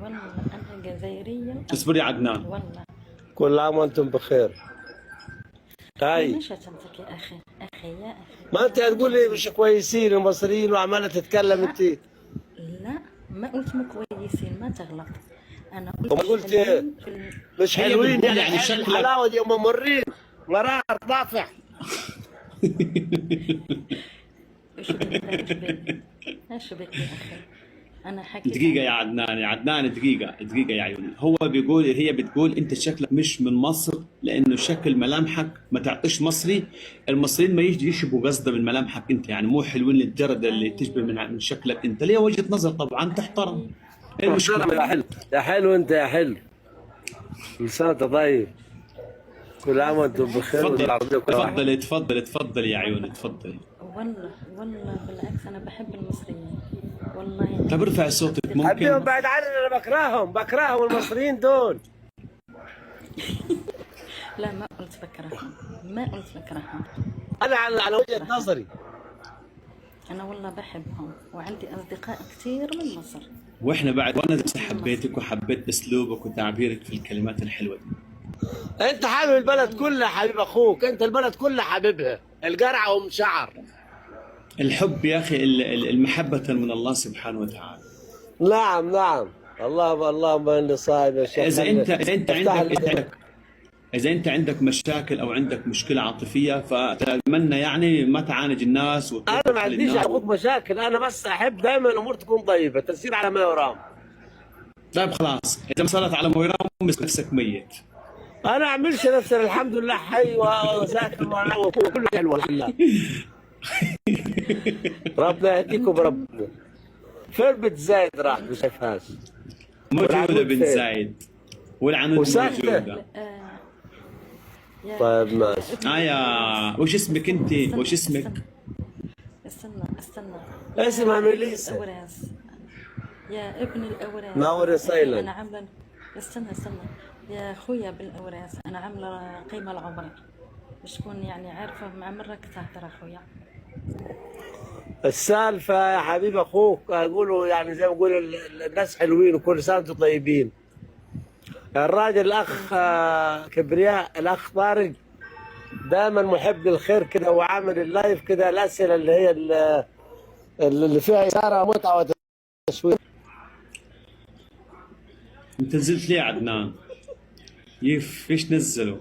والله أنا جزائرية اصبر يا عدنان. والله. كل عام وانتم بخير. هاي ما شتمتك يا أخي، يا أخي. ما انت هتقولي مش كويسين المصريين وعماله تتكلم انت. لا ما قلت مو كويسين، ما تغلط. أنا وما قلت قلت حلوين مش هي حلوين بتقول يعني شكلك الحلاوه دي هم مرين مرار طافح. إيش بك إيش بك يا أخي؟ أنا حكيت دقيقة يا عدنان، يا عدنان، دقيقة يا عيوني. هو بيقول، هي بتقول انت شكلك مش من مصر لانه شكل ملامحك ما تعطيش مصري. المصريين ما يجي يشبهوا قصده من ملامحك انت، يعني مو حلوين للدرجة اللي تشبه من شكلك انت. ليه وجهة نظر طبعا تحترم. ايه المشكلة؟ يا حلو يا حلو انت يا حلو. لسانة طيب. كل عام وانتم بخير والعربيه كلها واحد. تفضلي يا عيوني، تفضلي. والله بالعكس أنا بحب المصريين والله. طب ارفع صوتك حبيبهم ممكن؟ بعد عني، انا بكرههم المصريين دول. لا ما قلت بكرههم. انا على وجهة نظري. أنا والله بحبهم وعندي أصدقاء كثير من مصر. واحنا بعد، وانا بس حبيتك وحبيت اسلوبك وتعبيرك في الكلمات الحلوة دي. انت حابب البلد كلها حبيب اخوك، انت البلد كلها حبيبها، القرعه ومشعر. الحب يا اخي المحبة من الله سبحانه وتعالى. نعم الله ما اللي صايب يا شيخ. اذا انت عندك مشاكل او عندك مشكله عاطفيه، فاتمنى يعني ما تعاند الناس انا ما عنديش اخوك مشاكل، انا بس احب دائما الامور تكون طيبه تسير على ما يرام. طيب خلاص، اذا ما صارت على ما يرام نفسك ميت. انا اعملش نفسي الحمد لله حي وساكن وكل حلوه الحمد لله. ربنا يهديكم بربنا. فين بنت زايد راح ما شايفهاش؟ موجوده بنت زايد والعنود موجوده. طيب ماشي. يا وش اسمك انت؟ وش اسمك؟ استنى اسمها ميليسا. يا ابن الأوراس. نور سايلنت. أنا عاملة استنى يا أخويا بالأوراس، أنا عاملة قيمة العمر مش تكون يعني عارفة مع مرك تهدر أخويا. السالفة يا حبيب أخوك أقولوا يعني زي ما يقول الناس حلوين وكل سنة وأنتم طيبين. الراجل الأخ كبرياء، الأخ طارق دائما محب للخير كده وعامل اللايف كده الأسئلة اللي هي اللي فيها إثارة ومتعة وتشويق. انت نزلت ليه يا عدنان؟ ايش نزلوا؟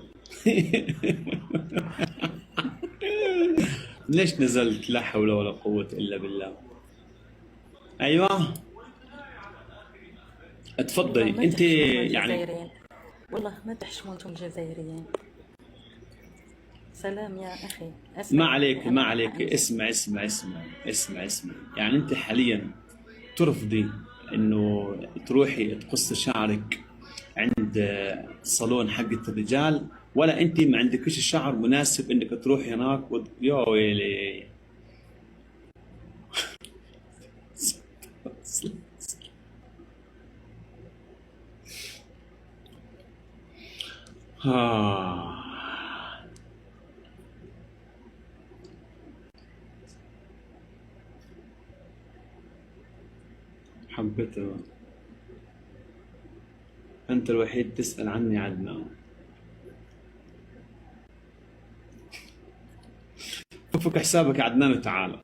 ليش نزلت؟ لا حول ولا قوة إلا بالله. أيوة تفضلي أنت. يعني والله ما تحشموا أنتم الجزائريين. سلام يا أخي. ما عليك اسمع. يعني أنت حاليا ترفضي إنه تروحي تقص شعرك عند صالون حق الرجال، ولا انت ما عندكش الشعر مناسب انك تروحي هناك يا ويلي. حبيته. انت الوحيد تسأل عني عدنان. فك حسابك يا عدنان وتعالى.